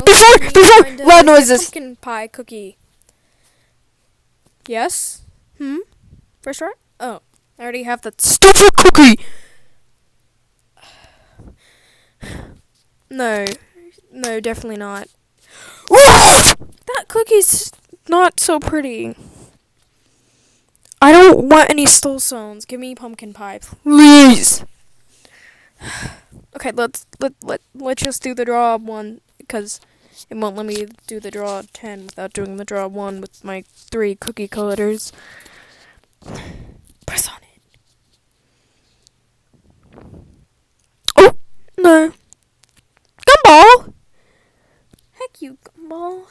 Before loud noises. Pumpkin pie cookie. Yes? First try? Oh, I already have the Stupid cookie. No, definitely not. That cookie's not so pretty. I don't want any stole stones. Give me pumpkin pie, please. Okay, let's just do the draw one because it won't let me do the draw 10 without doing the draw 1 with my 3 cookie cutters. Press on it. Oh no, gumball. Heck you, gumball.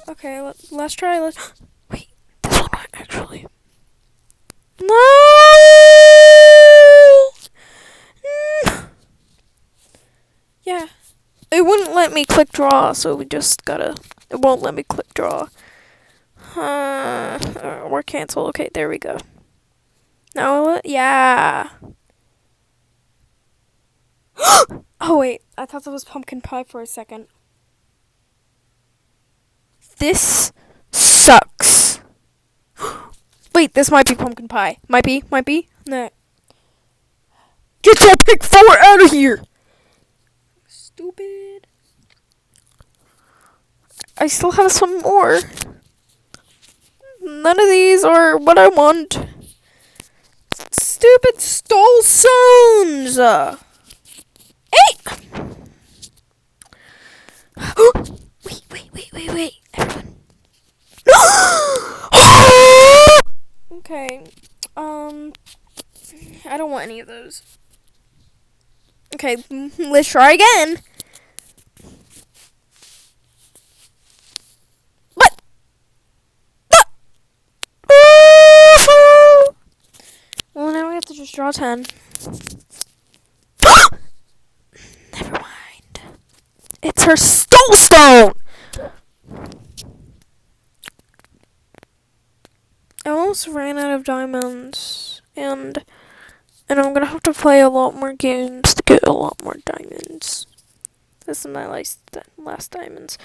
Okay, let's try. Wait, this one might actually. No! Yeah. It wouldn't let me click draw, so we just gotta. It won't let me click draw. Or cancel. Okay, there we go. No, yeah. Oh, wait. I thought that was pumpkin pie for a second. This sucks. Wait, this might be pumpkin pie. Might be. No. Get your pick 4 out of here. Stupid. I still have some more. None of these are what I want. Stupid stole stones. Hey! Wait. Everyone. Okay. I don't want any of those. Okay, let's try again. What? Well, now we have to just draw 10. Never mind. It's her stole stone! I almost ran out of diamonds, and I'm gonna have to play a lot more games to get a lot more diamonds. This is my last diamonds.